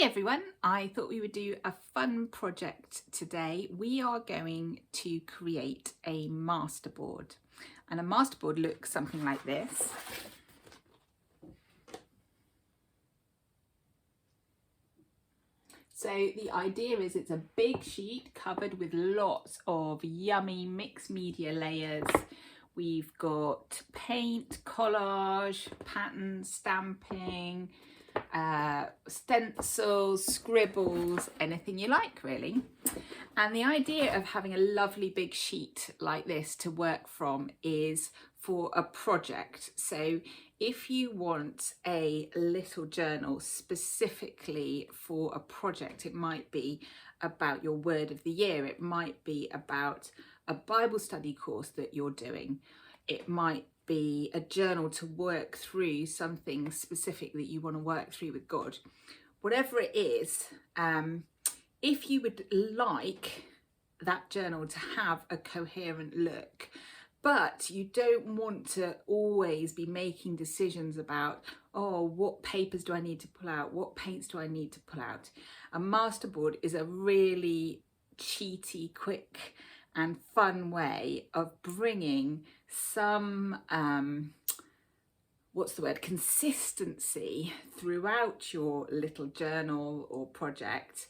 Hey everyone, I thought we would do a fun project today. We are going to create a masterboard, and a masterboard looks something like this. So the idea is it's a big sheet covered with lots of yummy mixed media layers. We've got paint, collage, patterns, stamping, stencils, scribbles, anything you like really. And the idea of having a lovely big sheet like this to work from is for a project. So if you want a little journal specifically for a project, it might be about your word of the year, it might be about a Bible study course that you're doing, it might be a journal to work through something specific that you want to work through with God. Whatever it is, if you would like that journal to have a coherent look, but you don't want to always be making decisions about, oh, what papers do I need to pull out? What paints do I need to pull out? A masterboard is a really cheaty, quick and fun way of bringing some consistency throughout your little journal or project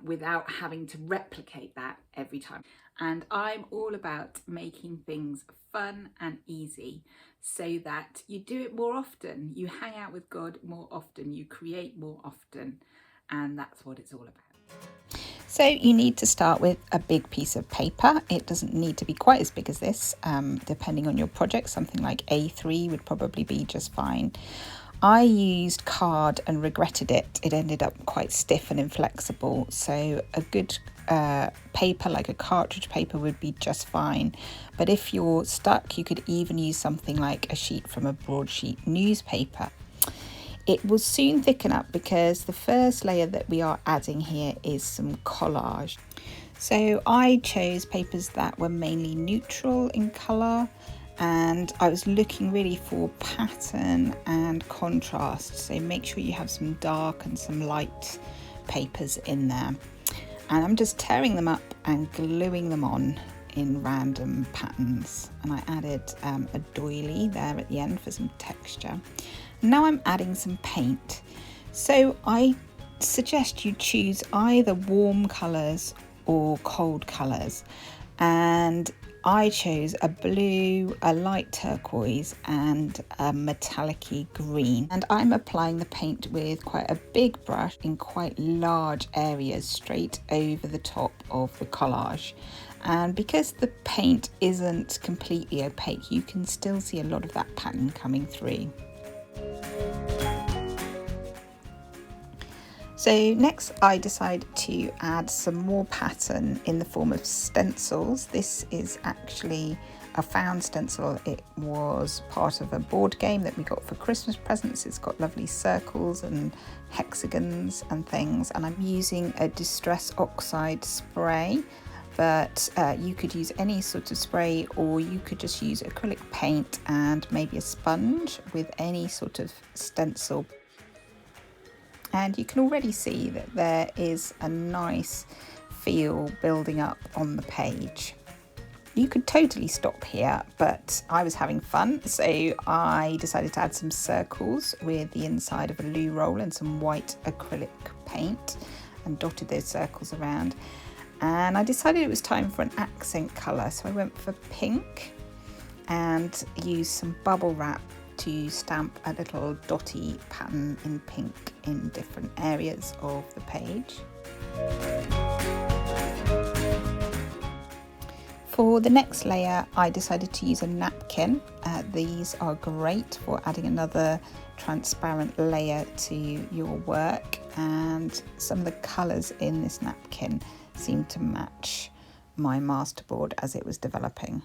without having to replicate that every time. And I'm all about making things fun and easy so that you do it more often, you hang out with God more often, you create more often, and that's what it's all about. So you need to start with a big piece of paper. It doesn't need to be quite as big as this, depending on your project. Something like A3 would probably be just fine. I used card and regretted it. It ended up quite stiff and inflexible. So a good paper like a cartridge paper would be just fine. But if you're stuck, you could even use something like a sheet from a broadsheet newspaper. It will soon thicken up because the first layer that we are adding here is some collage. So I chose papers that were mainly neutral in colour, and I was looking really for pattern and contrast. So make sure you have some dark and some light papers in there. And I'm just tearing them up and gluing them on in random patterns. And I added a doily there at the end for some texture. Now I'm adding some paint. So I suggest you choose either warm colours or cold colours. And I chose a blue, a light turquoise and a metallic-y green. And I'm applying the paint with quite a big brush in quite large areas straight over the top of the collage. And because the paint isn't completely opaque, you can still see a lot of that pattern coming through. So next I decided to add some more pattern in the form of stencils. This is actually a found stencil. It was part of a board game that we got for Christmas presents. It's got lovely circles and hexagons and things, and I'm using a Distress Oxide spray, but you could use any sort of spray, or you could just use acrylic paint and maybe a sponge with any sort of stencil. And you can already see that there is a nice feel building up on the page. You could totally stop here, but I was having fun, so I decided to add some circles with the inside of a loo roll and some white acrylic paint and dotted those circles around. And I decided it was time for an accent colour, so I went for pink and used some bubble wrap to stamp a little dotty pattern in pink in different areas of the page. For the next layer, I decided to use a napkin. These are great for adding another transparent layer to your work, and some of the colours in this napkin seemed to match my masterboard as it was developing.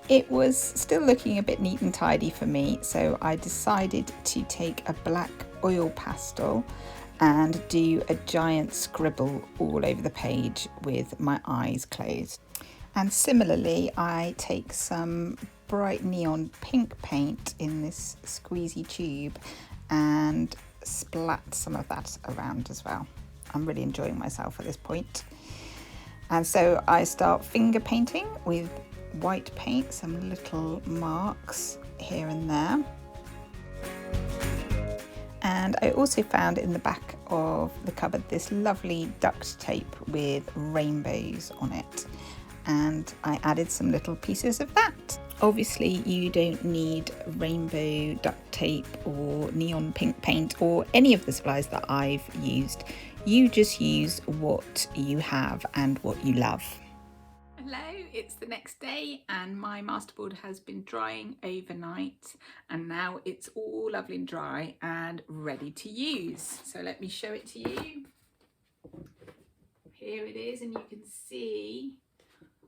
It was still looking a bit neat and tidy for me, so I decided to take a black oil pastel and do a giant scribble all over the page with my eyes closed. And similarly, I take some bright neon pink paint in this squeezy tube and splat some of that around as well. I'm really enjoying myself at this point. And so I start finger painting with white paint, some little marks here and there. And I also found in the back of the cupboard this lovely duct tape with rainbows on it. And I added some little pieces of that. Obviously you don't need rainbow duct tape or neon pink paint or any of the supplies that I've used. You just use what you have and what you love. Hello, it's the next day and my masterboard has been drying overnight and now it's all lovely and dry and ready to use. So let me show it to you. Here it is, and you can see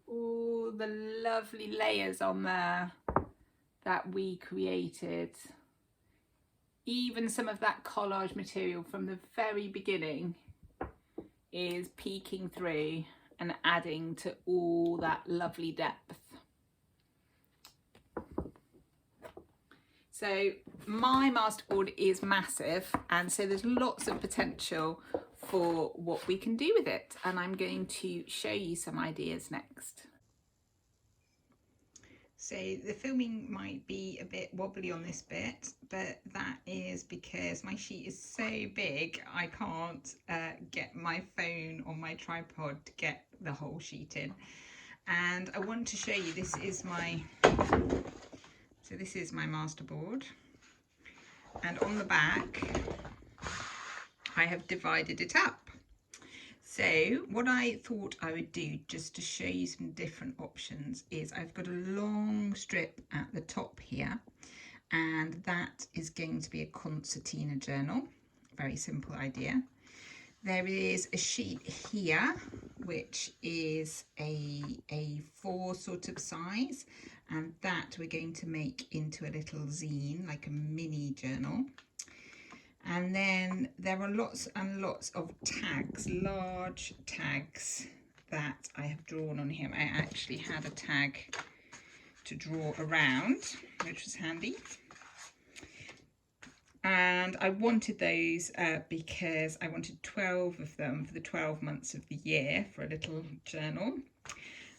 all the lovely layers on there that we created. Even some of that collage material from the very beginning is peeking through and adding to all that lovely depth. So my masterboard is massive, and so there's lots of potential for what we can do with it, and I'm going to show you some ideas next. So the filming might be a bit wobbly on this bit, but that is because my sheet is so big I can't get my phone on my tripod to get the whole sheet in. And I want to show you, this is my masterboard, and on the back I have divided it up. So what I thought I would do, just to show you some different options, is I've got a long strip at the top here, and that is going to be a concertina journal. Very simple idea. There is a sheet here which is a A4 sort of size, and that we're going to make into a little zine, like a mini journal. And then there are lots and lots of tags, large tags that I have drawn on here. I actually had a tag to draw around, which was handy. And I wanted those because I wanted 12 of them for the 12 months of the year for a little journal.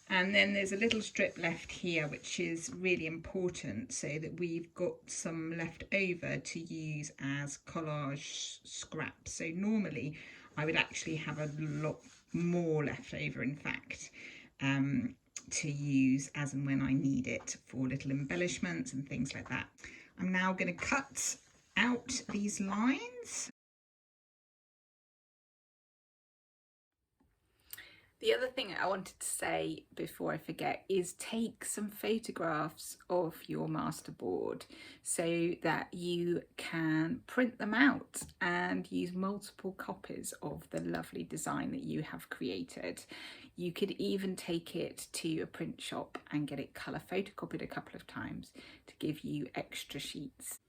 And then there's a little strip left here which is really important, so that we've got some left over to use as collage scraps. So normally I would actually have a lot more left over, in fact, to use as and when I need it for little embellishments and things like that. I'm now going to cut out these lines. The other thing I wanted to say before I forget is take some photographs of your masterboard so that you can print them out and use multiple copies of the lovely design that you have created. You could even take it to a print shop and get it colour photocopied a couple of times to give you extra sheets.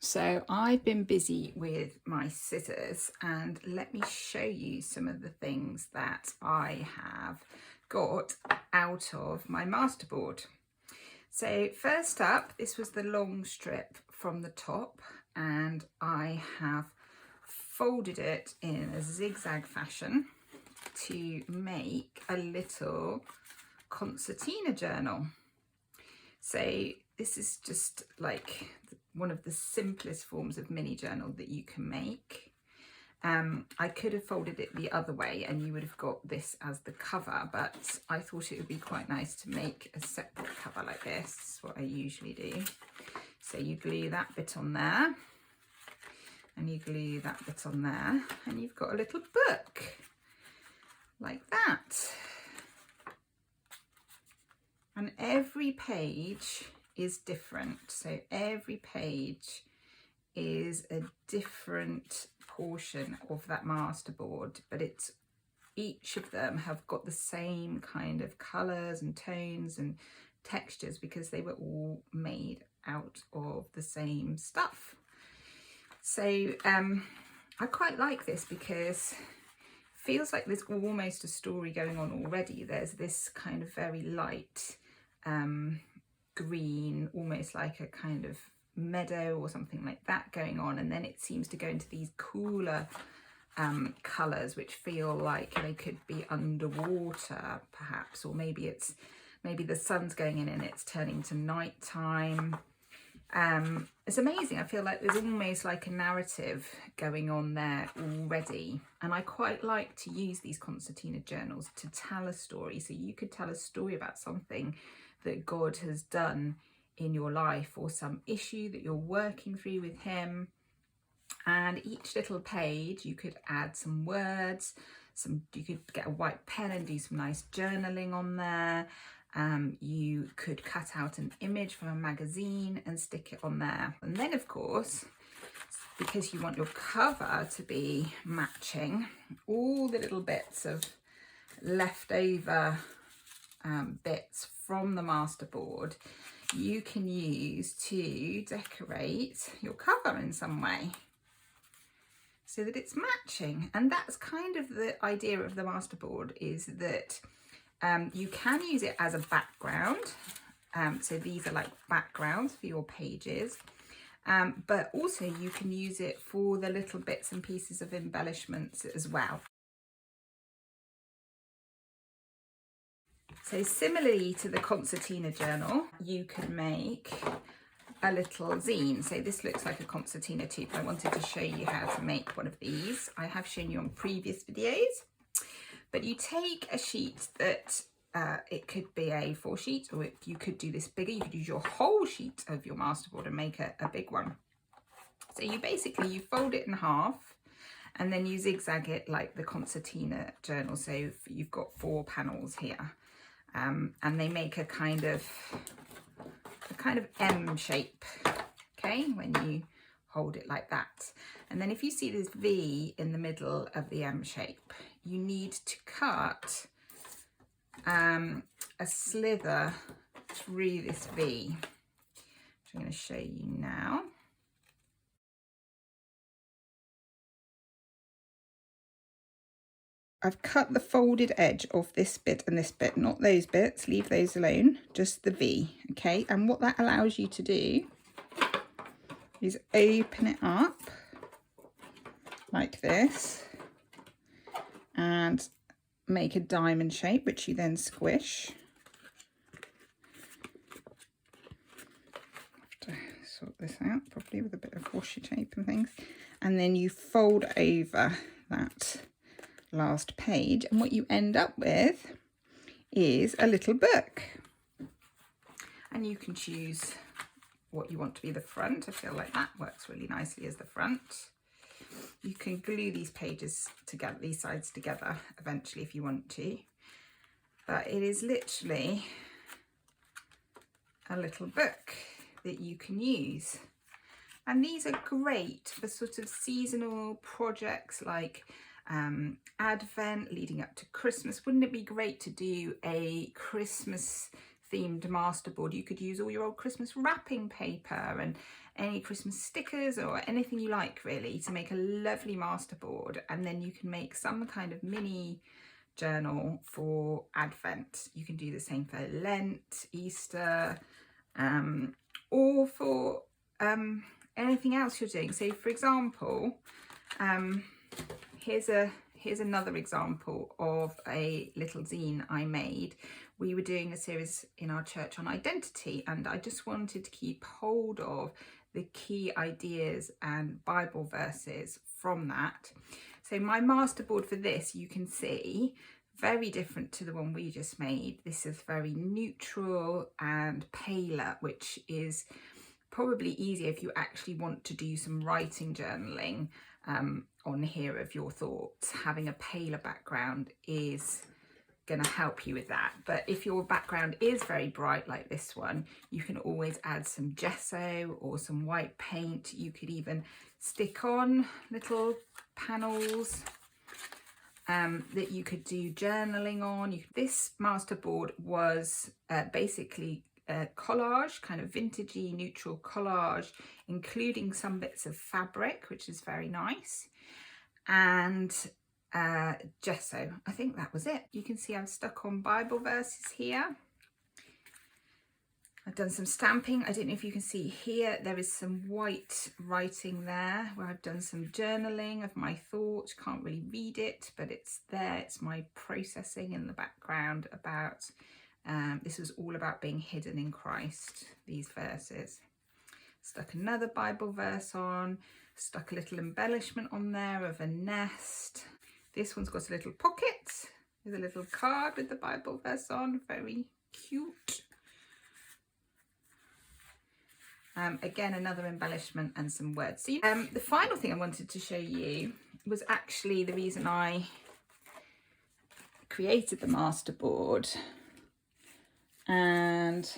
So I've been busy with my scissors, and let me show you some of the things that I have got out of my masterboard. So first up, this was the long strip from the top, and I have folded it in a zigzag fashion to make a little concertina journal. So this is just like one of the simplest forms of mini journal that you can make. I could have folded it the other way and you would have got this as the cover, but I thought it would be quite nice to make a separate cover like this. This is what I usually do. So you glue that bit on there, and you glue that bit on there, and you've got a little book like that. And every page is different. So every page is a different portion of that masterboard, but it's each of them have got the same kind of colours and tones and textures because they were all made out of the same stuff. So I quite like this because it feels like there's almost a story going on already. There's this kind of very light green, almost like a kind of meadow or something like that going on, and then it seems to go into these cooler colours which feel like they could be underwater perhaps, or maybe the sun's going in and it's turning to night time. It's amazing. I feel like there's almost like a narrative going on there already, and I quite like to use these concertina journals to tell a story. So you could tell a story about something that God has done in your life, or some issue that you're working through with him, and each little page you could add some words, you could get a white pen and do some nice journaling on there. You could cut out an image from a magazine and stick it on there. And then of course, because you want your cover to be matching, all the little bits of leftover bits from the masterboard you can use to decorate your cover in some way so that it's matching. And that's kind of the idea of the masterboard, is that you can use it as a background. So these are like backgrounds for your pages, but also you can use it for the little bits and pieces of embellishments as well. So similarly to the concertina journal, you could make a little zine. So this looks like a concertina too, but I wanted to show you how to make one of these. I have shown you on previous videos, but you take a sheet that it could be a A4 sheet, or if you could do this bigger, you could use your whole sheet of your masterboard and make a big one. So you fold it in half, and then you zigzag it like the concertina journal. So you've got 4 panels here, and they make a kind of M shape, okay, when you hold it like that. And then if you see this V in the middle of the M shape, you need to cut a slither through this V, which I'm going to show you now. I've cut the folded edge of this bit and this bit, not those bits, leave those alone, just the V, okay? And what that allows you to do is open it up like this and make a diamond shape, which you then squish. I have to sort this out properly with a bit of washi tape and things. And then you fold over that last page, and what you end up with is a little book. And you can choose what you want to be the front. I feel like that works really nicely as the front. You can glue these pages together, these sides together eventually if you want to, but it is literally a little book that you can use. And these are great for sort of seasonal projects like Advent leading up to Christmas. Wouldn't it be great to do a Christmas themed masterboard? You could use all your old Christmas wrapping paper and any Christmas stickers or anything you like really to make a lovely masterboard, and then you can make some kind of mini journal for Advent. You can do the same for Lent, Easter, or for anything else you're doing. So for example, here's another example of a little zine I made. We were doing a series in our church on identity, and I just wanted to keep hold of the key ideas and Bible verses from that. So my masterboard for this, you can see, very different to the one we just made. This is very neutral and paler, which is probably easier if you actually want to do some writing journaling on here of your thoughts. Having a paler background is going to help you with that. But if your background is very bright like this one, you can always add some gesso or some white paint. You could even stick on little panels that you could do journaling on. This masterboard was basically a collage, kind of vintagey neutral collage, including some bits of fabric, which is very nice, and gesso. I think that was it. You can see I've stuck on Bible verses here. I've done some stamping. I don't know if you can see here, there is some white writing there where I've done some journaling of my thoughts. Can't really read it, but it's there. It's my processing in the background about, this was all about being hidden in Christ, these verses. Stuck another Bible verse on, stuck a little embellishment on there of a nest. This one's got a little pocket with a little card with the Bible verse on, very cute. Again, another embellishment and some words. So, the final thing I wanted to show you was actually the reason I created the Masterboard, and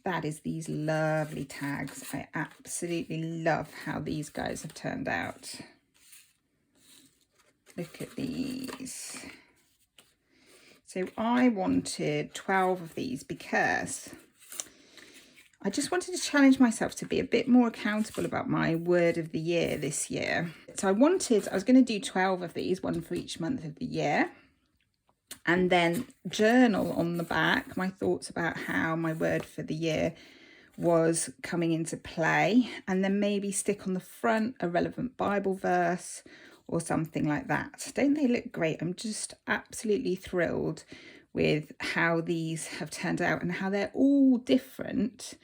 that is these lovely tags. I absolutely love how these guys have turned out. Look at these. So I wanted 12 of these because I just wanted to challenge myself to be a bit more accountable about my word of the year this year. So I was going to do 12 of these, one for each month of the year, and then journal on the back my thoughts about how my word for the year was coming into play, and then maybe stick on the front a relevant Bible verse or something like that. Don't they look great? I'm just absolutely thrilled with how these have turned out and how they're all different,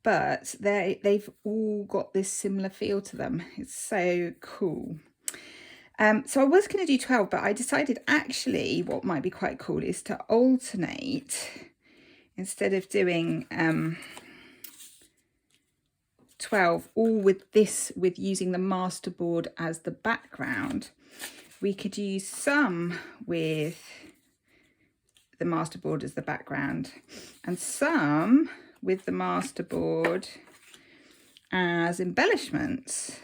but they've all got this similar feel to them. It's so cool. So I was going to do 12, but I decided actually what might be quite cool is to alternate. Instead of doing 12 all with using the Masterboard as the background, we could use some with the Masterboard as the background and some with the Masterboard as embellishments.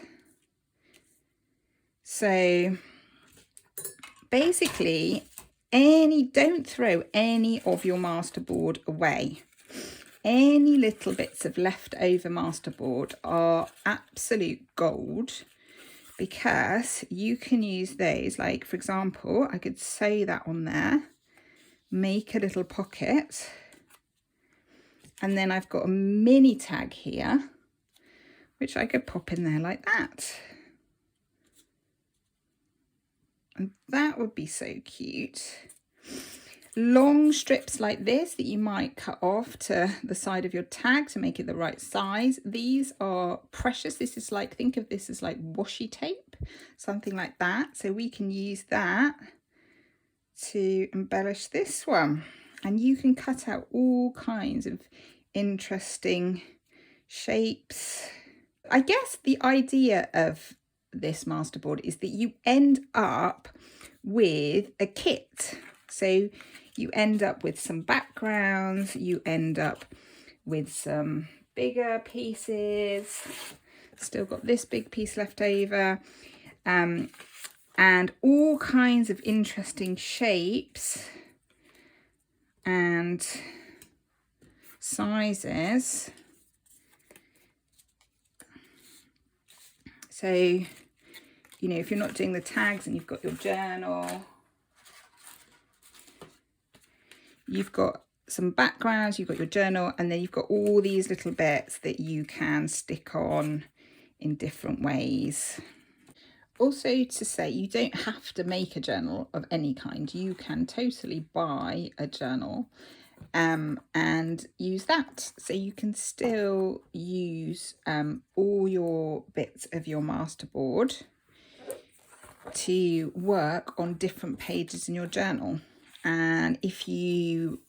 So basically, don't throw any of your Masterboard away. Any little bits of leftover Masterboard are absolute gold, because you can use those. Like, for example, I could sew that on there, make a little pocket, and then I've got a mini tag here which I could pop in there like that, and that would be so cute. Long strips like this that you might cut off to the side of your tag to make it the right size. These are precious. This is like, think of this as like washi tape, something like that. So we can use that to embellish this one, and you can cut out all kinds of interesting shapes. I guess the idea of this Masterboard is that you end up with a kit. So you end up with some backgrounds, you end up with some bigger pieces, still got this big piece left over, and all kinds of interesting shapes and sizes. So, you know, if you're not doing the tags and you've got your journal, you've got some backgrounds, you've got your journal, and then you've got all these little bits that you can stick on in different ways. Also to say, you don't have to make a journal of any kind. You can totally buy a journal and use that. So you can still use all your bits of your Masterboard to work on different pages in your journal. And if you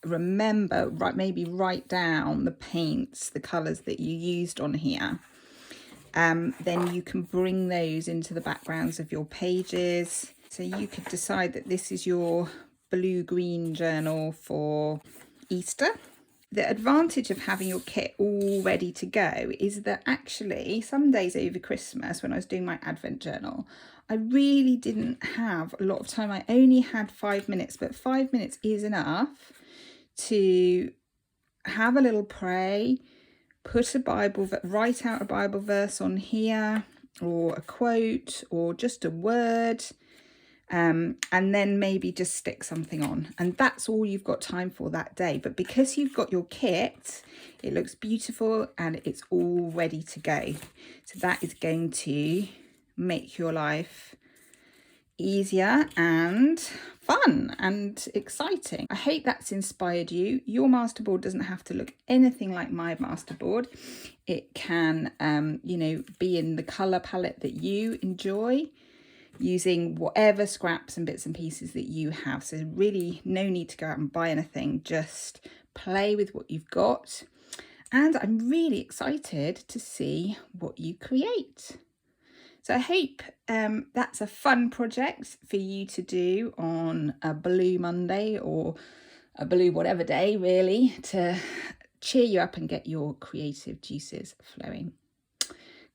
remember, maybe write down the paints, the colours that you used on here, then you can bring those into the backgrounds of your pages. So you could decide that this is your blue-green journal for Easter. The advantage of having your kit all ready to go is that actually some days over Christmas, when I was doing my Advent journal, I really didn't have a lot of time. I only had 5 minutes, but 5 minutes is enough to have a little pray, write out a Bible verse on here, or a quote, or just a word, and then maybe just stick something on, and that's all you've got time for that day. But because you've got your kit, it looks beautiful and it's all ready to go. So that is going to make your life easier and fun and exciting. I hope that's inspired you. Your masterboard doesn't have to look anything like my masterboard. It can you know, be in the color palette that you enjoy, using whatever scraps and bits and pieces that you have. So really no need to go out and buy anything, just play with what you've got. And I'm really excited to see what you create. So I hope that's a fun project for you to do on a Blue Monday or a blue whatever day, really, to cheer you up and get your creative juices flowing.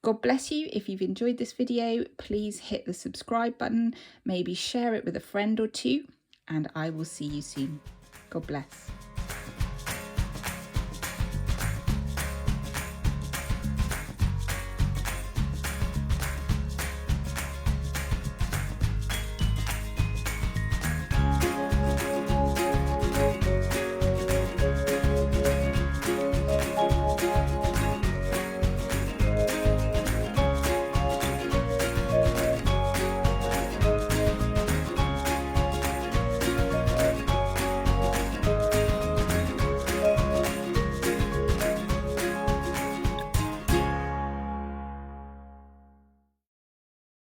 God bless you. If you've enjoyed this video, please hit the subscribe button, maybe share it with a friend or two, and I will see you soon. God bless.